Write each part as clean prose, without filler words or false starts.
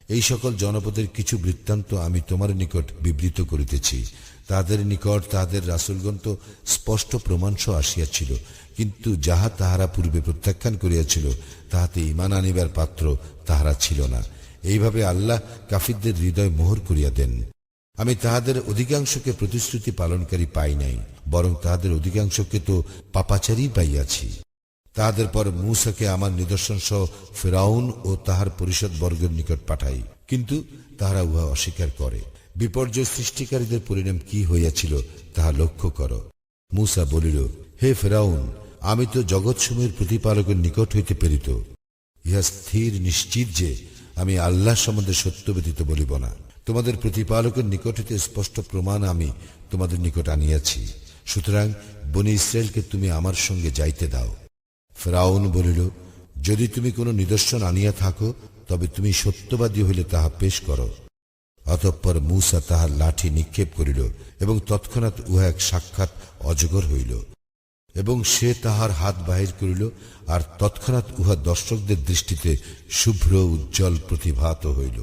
এই সকল জনপদের কিছু বৃত্তান্ত আমি তোমার নিকট বিবৃত করিতেছি। তাহাদের নিকট তাহাদের রাসূলগণ তো স্পষ্ট প্রমাণসহ আসিয়াছিল, কিন্তু যাহা তাহারা পূর্বে প্রত্যাখ্যান করিয়াছিল তাহাতে ঈমান আনিবার পাত্র তাহারা ছিল না। এইভাবে আল্লাহ কাফিরদের হৃদয় মোহর করিয়া দেন। আমি তাহাদের অধিকাংশকে প্রতিশ্রুতি পালনকারী পাই নাই, বরং তাহাদের অধিকাংশকে তো পাপাচারী পাইয়াছি। তাহাদের পর মূসাকে আমার নিদর্শন সহ ফিরআউন ও তাহার পরিষদ বর্গের নিকট পাঠাই, কিন্তু তাহারা উহা অস্বীকার করে। বিপর্যয় সৃষ্টিকারীদের পরিণাম কি হইয়াছিল তাহা লক্ষ্য কর। মূসা বলিল, হে ফিরআউন, আমি তো জগৎসমূহের প্রতিপালকের নিকট হইতে প্রেরিত। ইহা স্থির নিশ্চিত যে আমি আল্লাহ সম্বন্ধে সত্য ব্যতীত বলিব না। তোমাদের প্রতিপালকের নিকট হইতে স্পষ্ট প্রমাণ আমি তোমাদের নিকট আনিয়াছি, সুতরাং বনী ইসরায়েলকে তুমি আমার সঙ্গে যাইতে দাও। ফিরআউন বলিল, যদি তুমি কোনো নিদর্শন আনিয়া থাকো তবে তুমি সত্যবাদী হইলে তাহা পেশ করো। অতঃপর মূসা তাহার লাঠি নিক্ষেপ করিল এবং তৎক্ষণাৎ উহা এক সাক্ষাৎ অজগর হইল, এবং সে তাহার হাত বাহির করিল, আর তৎক্ষণাৎ উহা দর্শকদের দৃষ্টিতে শুভ্র উজ্জ্বল প্রতিভাত হইল।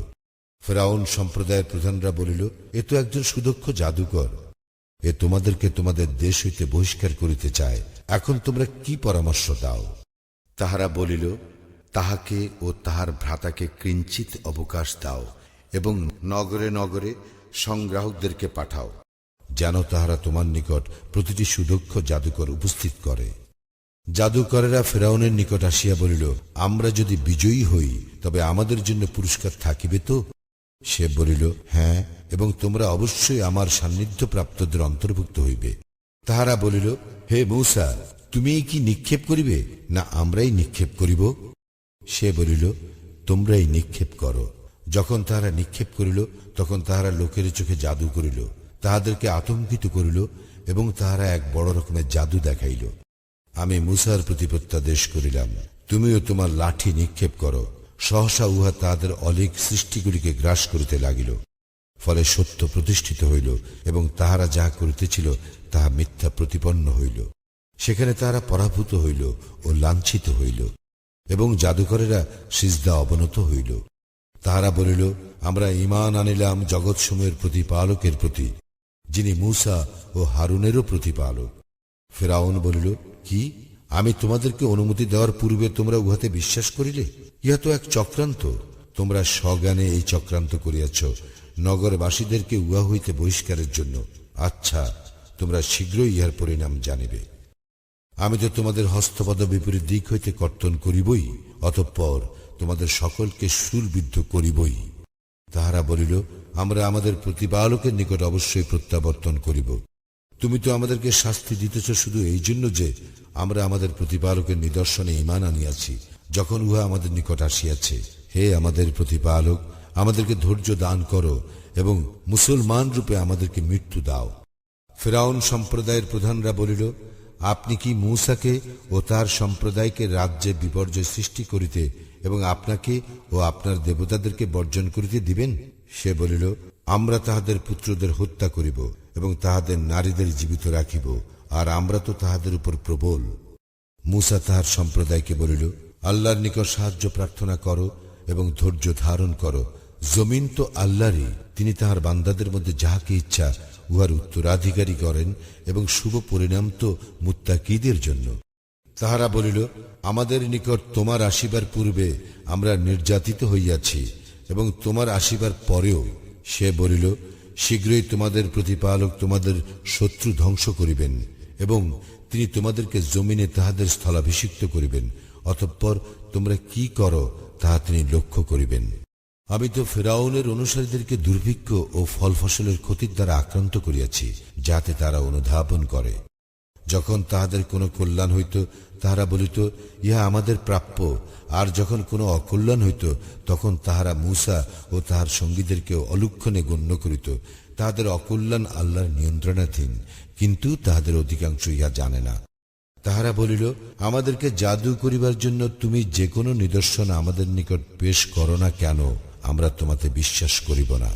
ফিরআউন সম্প্রদায়ের প্রধানরা বলিল, এ তো একজন সুদক্ষ জাদুকর, এ তোমাদেরকে তোমাদের দেশ হইতে বহিষ্কার করিতে চায়। এখন তোমরা কি পরামর্শ দাও? তাহারা বলিল, তাহাকে ও তাহার ভ্রাতাকে কিঞ্চিত অবকাশ দাও এবং নগরে নগরে সংগ্রাহকদেরকে পাঠাও, যেন তাহারা তোমার নিকট প্রতিটি সুদক্ষ জাদুকর উপস্থিত করে। জাদুকরেরা ফিরআউনের নিকট আসিয়া বলিল, আমরা যদি বিজয়ী হই তবে আমাদের জন্য পুরস্কার থাকিবে তো? সে বলিল, হ্যাঁ, এবং তোমরা অবশ্যই আমার সান্নিধ্য প্রাপ্তদের অন্তর্ভুক্ত হইবে। তাহারা বলিল, হে মূসা, তুমি কি নিক্ষেপ করিবে, না আমরাই নিক্ষেপ করিব? সে বলিল, তোমরাই নিক্ষেপ করো। যখন তাহারা নিক্ষেপ করিল তখন তাহারা লোকের চোখে জাদু করিল, তাহাদেরকে আতঙ্কিত করিল এবং তাহারা এক বড় রকমের জাদু দেখাইল। আমি মূসার প্রতি প্রত্যাদেশ করিলাম, তুমিও তোমার লাঠি নিক্ষেপ করো। সহসা উহা তাহাদের অলিক সৃষ্টিগুলিকে গ্রাস করিতে লাগিল। ফলে সত্য প্রতিষ্ঠিত হইল এবং তাহারা যাহা করিতেছিল তাহা মিথ্যা প্রতিপন্ন হইল। সেখানে তাহারা পরাভূত হইল ও লাঞ্ছিত হইল, এবং জাদুকরেরা সিজদা অবনত হইল। তাহারা বলিল, আমরা ঈমান আনিলাম জগৎসমূহের প্রতিপালকের প্রতি, যিনি মূসা ও হারুনেরও প্রতিপালক। ফিরআউন বলিল, কি, আমি তোমাদেরকে অনুমতি দেওয়ার পূর্বে তোমরা উহাতে বিশ্বাস করিলে? ইহা তো এক চক্রান্ত। তোমরা স্বজ্ঞানে এই চক্রান্ত করিয়াছ, নগরবাসীদেরকে উহা হইতে বহিষ্কারের জন্য। আচ্ছা, তোমরা শীঘ্রই ইহার পরিণাম জানিবে। আমি তো তোমাদের হস্তপদ বিপরীত দিক হইতে কর্তন করিবই, অতঃপর তোমাদের সকলকে শূলবিদ্ধ করিবই। তাহারা বলিল, আমরা আমাদের প্রতিপালকের নিকট অবশ্যই প্রত্যাবর্তন করিব। তুমি তো আমাদেরকে শাস্তি দিতেছ শুধু এই জন্য যে আমরা আমাদের প্রতিপালকের নিদর্শনে ঈমান আনিয়াছি, যখন উহা আমাদের নিকট আসিয়াছে। হে আমাদের প্রতিপালক, আমাদেরকে ধৈর্য দান করো এবং মুসলমান রূপে আমাদেরকে মৃত্যু দাও। ফিরআউন সম্প্রদায়ের প্রধানরা বলিল, আপনি কি মূসাকে ও তার সম্প্রদায়কে রাজ্যে বিপর্যয় সৃষ্টি করিতে এবং আপনাকে ও আপনার দেবতাদেরকে বর্জন করিতে দিবেন? সে বলিল, আমরা তাহাদের পুত্রদের হত্যা করিব এবং তাহাদের নারীদের জীবিত রাখিব, আর আমরা তো তাহাদের উপর প্রবল। মূসা তাহার সম্প্রদায়কে বলিল, আল্লাহর নিকট সাহায্য প্রার্থনা করো এবং ধৈর্য ধারণ করো। জমিন তো আল্লাহরই, তিনি তাহার বান্দাদের মধ্যে যাহাকে ইচ্ছা উহার উত্তরাধিকারী করেন, এবং শুভ পরিণাম তো মুত্তাকীদের জন্য। তাহারা বলিল, আমাদের নিকট তোমার আসিবার পূর্বে আমরা নির্যাতিত হইয়াছি এবং তোমার আসিবার পরেও। সে বলিল, শীঘ্রই তোমাদের প্রতিপালক তোমাদের শত্রু ধ্বংস করিবেন এবং তিনি তোমাদেরকে জমিনে তাহাদের স্থলাভিষিক্ত করিবেন। অতঃপর তোমরা কি করো তাহা তিনি লক্ষ্য করিবেন। আমি তো ফিরআউনের অনুসারীদেরকে দুর্ভিক্ষ ও ফল ফসলের ক্ষতির দ্বারা আক্রান্ত করিয়াছি, যাতে তারা অনুধাবন করে। যখন তাহাদের কোনো কল্যাণ হইত তাহারা বলিত, ইহা আমাদের প্রাপ্য, আর যখন কোনো অকল্যাণ হইত তখন তাহারা মূসা ও তাহার সঙ্গীদেরকে অলুক্ষণে গণ্য করিত। তাহাদের অকল্যাণ আল্লাহর নিয়ন্ত্রণাধীন, কিন্তু তাহাদের অধিকাংশ ইহা জানে না। তাহারা বলিল, আমাদেরকে জাদু করিবার জন্য তুমি যে কোনো নিদর্শন আমাদের নিকট পেশ করো না কেন, আমরা তোমাতে বিশ্বাস করিব না।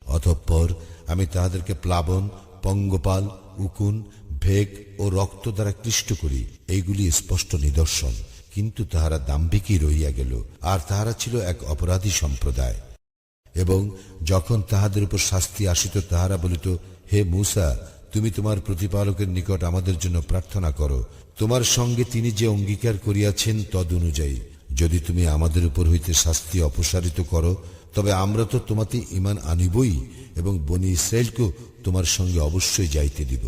অতঃপর আমি তাহাদেরকে প্লাবন, পঙ্গপাল, উকুন, ভেগ ও রক্ত দ্বারা ক্লিষ্ট করি। এইগুলি স্পষ্ট নিদর্শন, কিন্তু তাহারা দাম্ভিকই রহিয়া গেল, আর তাহারা ছিল এক অপরাধী সম্প্রদায়। এবং যখন তাহাদের উপর শাস্তি আসিত তাহারা বলিত, হে মূসা, তুমি তোমার প্রতিপালকের নিকট আমাদের জন্য প্রার্থনা করো, তোমার সঙ্গে তিনি যে অঙ্গীকার করিয়াছেন তদ অনুযায়ী। যদি তুমি আমাদের উপর হইতে শাস্তি অপসারিত করো, তবে আমরা তো তোমাতে ঈমান আনিবই এবং বনী ইসরায়েলকেও তোমার সঙ্গে অবশ্যই যাইতে দিব।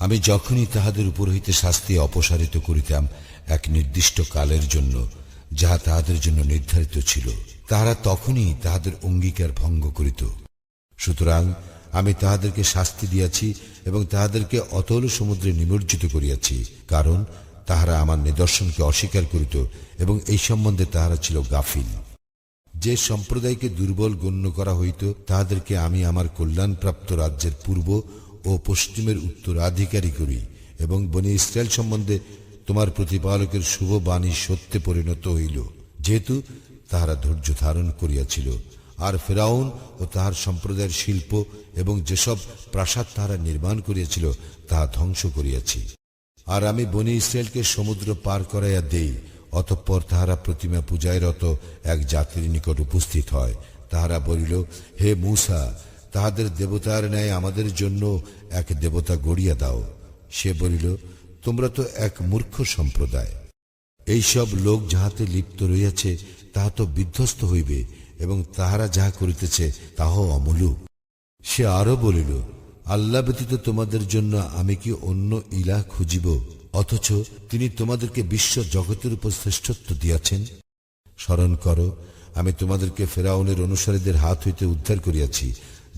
আমি যখনই তাহাদের উপর হইতে শাস্তি অপসারিত করিতাম এক নির্দিষ্ট কালের জন্য, যাহা তাহাদের জন্য নির্ধারিত ছিল, তাহারা তখনই তাহাদের অঙ্গীকার ভঙ্গ করিত। সুতরাং আমি তাহাদেরকে শাস্তি দিয়াছি এবং তাহাদেরকে অতল সমুদ্রে নিমজ্জিত করিয়াছি, কারণ তাহারা আমার নিদর্শনকে অস্বীকার করিত এবং এই সম্বন্ধে তাহারা ছিল গাফিল। যে সম্প্রদায়কে দুর্বল গণ্য করা হইত তাহাদেরকে আমি আমার কল্যাণপ্রাপ্ত রাজ্যের পূর্ব ও পশ্চিমের উত্তরাধিকারী করি এবং বনী ইসরায়েল সম্বন্ধে তোমার প্রতিপালকের শুভ বাণী সত্যে পরিণত হইল, যেহেতু তাহারা ধৈর্য ধারণ করিয়াছিল। আর ফিরআউন ও তাহার সম্প্রদায়ের শিল্প এবং যেসব প্রাসাদ তাহারা নির্মাণ করিয়াছিল তাহা ধ্বংস করিয়াছি। আর আমি বনী ইসরায়েলকে সমুদ্র পার করাইয়া দেই, অতঃপর তাহারা প্রতিমা পূজায় রত এক জাতির নিকট উপস্থিত হয়। তাহারা বলিল, হে মূসা, তাহাদের দেবতার ন্যায় আমাদের জন্য এক দেবতা গড়িয়া দাও। সে বলিল, তোমরা তো এক মূর্খ সম্প্রদায়। এইসব লোক যাহাতে লিপ্ত রইয়াছে তাহা তো বিধ্বস্ত হইবে এবং তাহারা যাহা করিতেছে তাহাও অমূলক। সে আরো বলিল, আল্লাহ ব্যতীত তোমাদের জন্য আমি কি অন্য ইলাহ খুঁজিব, অথচ তিনি তোমাদেরকে বিশ্ব জগতের উপর শ্রেষ্ঠত্ব দিয়াছেন? স্মরণ করো, আমি তোমাদেরকে ফেরাউনের অনুসারীদের হাত হইতে উদ্ধার করিয়াছি,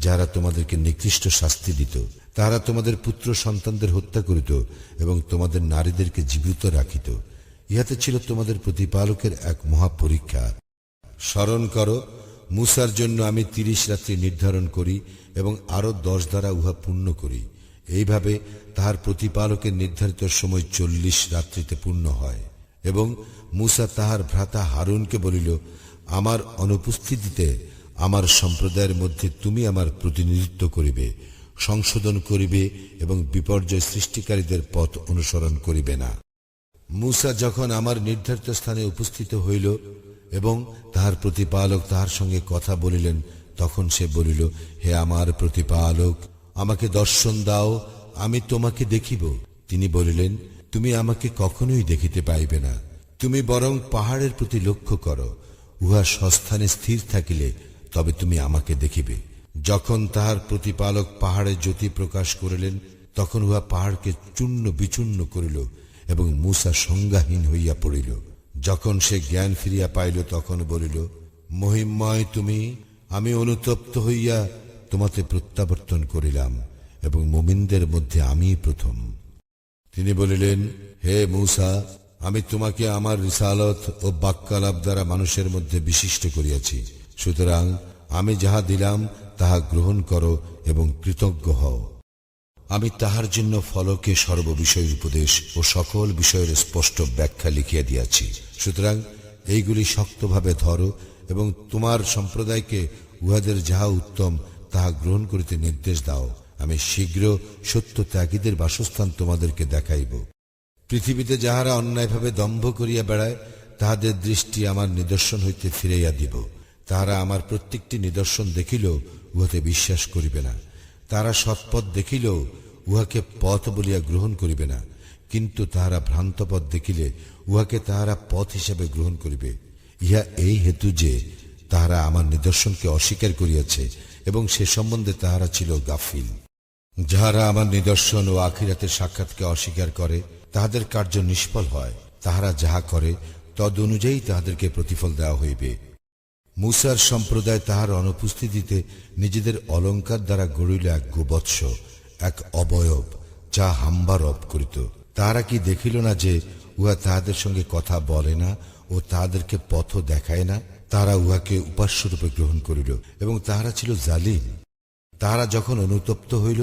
যাহারা তোমাদেরকে নিকৃষ্ট শাস্তি দিত। তাহারা তোমাদের পুত্র সন্তানদের হত্যা করিত এবং তোমাদের নারীদেরকে জীবিত রাখিত। ইহাতে ছিল তোমাদের প্রতিপালকের এক মহাপরীক্ষা। স্মরণ করো, মূসার জন্য আমি 30 রাত্রি নির্ধারণ করি এবং আরো 10 দ্বারা উহা পূর্ণ করি। এইভাবে তাহার প্রতিপালকের নির্ধারিত সময় 40 রাত্রিতে পূর্ণ হয়। এবং মূসা তাহার ভ্রাতা হারুনকে বলিল, আমার অনুপস্থিতিতে আমার সম্প্রদায়ের মধ্যে তুমি আমার প্রতিনিধিত্ব করিবে, সংশোধন করিবে এবং বিপর্যয় সৃষ্টিকারীদের পথ অনুসরণ করিবে না। মূসা যখন আমার নির্ধারিত স্থানে উপস্থিত হইল এবং তাহার প্রতিপালক তাহার সঙ্গে কথা বলিলেন, তখন সে বলিল, হে আমার প্রতিপালক, আমাকে দর্শন দাও, আমি তোমাকে দেখিব। তিনি বলিলেন, তুমি আমাকে কখনোই দেখিতে পাইবে না, তুমি বরং পাহাড়ের প্রতি লক্ষ্য করো, উহা স্বস্থানে স্থির থাকিলে তবে তুমি আমাকে দেখিবে। যখন তাহার প্রতিপালক পাহাড়ে জ্যোতি প্রকাশ করিলেন, তখন উহা পাহাড়কে চূর্ণ বিচূর্ণ করিল এবং মূসা সংজ্ঞাহীন হইয়া পড়িল। যখন সে জ্ঞান ফিরিয়া পাইল, তখন বলিল, মহিমময় তুমি, আমি অনুতপ্ত হইয়া তোমাতে প্রত্যাবর্তন করিলাম এবং মুমিনদের মধ্যে আমি প্রথম। তিনি বলিলেন, হে মূসা, আমি তোমাকে আমার রিসালত ও বাক্যালাপ দ্বারা মানুষের মধ্যে বিশিষ্ট করিয়াছি, সুতরাং আমি যাহা দিলাম তাহা গ্রহণ করো এবং কৃতজ্ঞ হও। আমি তাহার জন্য ফলকে সর্ববিষয়ের উপদেশ ও সকল বিষয়ের স্পষ্ট ব্যাখ্যা লিখিয়া দিয়াছি, সুতরাং এইগুলি শক্তভাবে ধরো এবং তোমার সম্প্রদায়কে উহাদের যাহা উত্তম তাহা গ্রহণ করিতে নির্দেশ দাও। আমি শীঘ্র সত্য ত্যাগীদের বাসস্থান তোমাদেরকে দেখাইব। পৃথিবীতে যাহারা অন্যায়ভাবে দম্ভ করিয়া বেড়ায়, তাহাদের দৃষ্টি আমার নিদর্শন হইতে ফিরাইয়া দিব। তাহারা আমার প্রত্যেকটি নিদর্শন দেখিলেও উহাতে বিশ্বাস করিবে না। তারা সৎপথ দেখিলেও উহাকে পথ বলিয়া গ্রহণ করিবে না, কিন্তু তাহারা ভ্রান্ত পথ দেখিলে উহাকে তাহারা পথ হিসাবে গ্রহণ করিবে। ইহা এই হেতু যে তাহারা আমার নিদর্শনকে অস্বীকার করিয়াছে এবং সে সম্বন্ধে তাহারা ছিল গাফিল। যাহারা আমার নিদর্শন ও আখিরাতের সাক্ষাৎকে অস্বীকার করে, তাহাদের কার্য নিষ্ফল হয়। তাহারা যাহা করে তদ অনুযায়ী তাহাদেরকে প্রতিফল দেওয়া হইবে। মূসার সম্প্রদায় তাহার অনুপস্থিতিতে নিজেদের অলঙ্কার দ্বারা গড়িল এক গোবৎস, এক অবয়ব, যা হাম্বা রব করিত। তাহারা কি দেখিল না যে উহা তাহাদের সঙ্গে কথা বলে না ও তাহাদেরকে পথ দেখায় না? তাহারা উহাকে উপাস্যরূপে গ্রহণ করিল এবং তাহারা ছিল জালিম। তাহারা যখন অনুতপ্ত হইল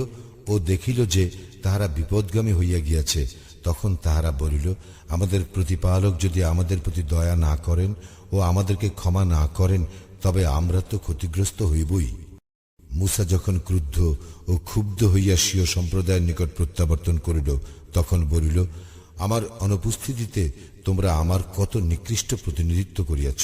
ও দেখিল যে তাহারা বিপদগামী হইয়া গিয়াছে, তখন তাহারা বলিল, আমাদের প্রতিপালক যদি আমাদের প্রতি দয়া না করেন ও আমাদেরকে ক্ষমা না করেন, তবে আমরা তো ক্ষতিগ্রস্ত হইবই। মূসা যখন ক্রুদ্ধ ও ক্ষুব্ধ হইয়া স্বীয় সম্প্রদায়ের নিকট প্রত্যাবর্তন করিল, তখন বলিল, আমার অনুপস্থিতিতে তোমরা আমার কত নিকৃষ্ট প্রতিনিধিত্ব করিয়াছ।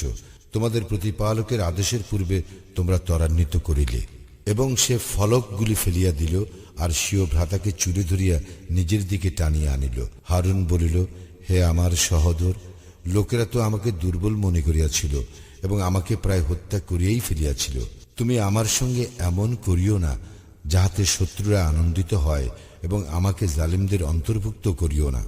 তোমাদের প্রতিপালকের আদেশের পূর্বে তোমরা ত্বরান্বিত করিলে। এবং সে ফলকগুলি ফেলিয়া দিল, আর স্বীয় ভ্রাতাকে চুরি ধরিয়া নিজের দিকে টানিয়া আনিল। হারুন বলিল, হে আমার সহোদর, লোকেরা তো আমাকে দুর্বল মনে করিয়াছিল এবং আমাকে প্রায় হত্যা করিয়াই ফেলিয়াছিল। তুমি আমার সঙ্গে এমন করিও না যাহাতে শত্রুরা আনন্দিত হয়, এবং আমাকে জালিমদের অন্তর্ভুক্ত করিও না।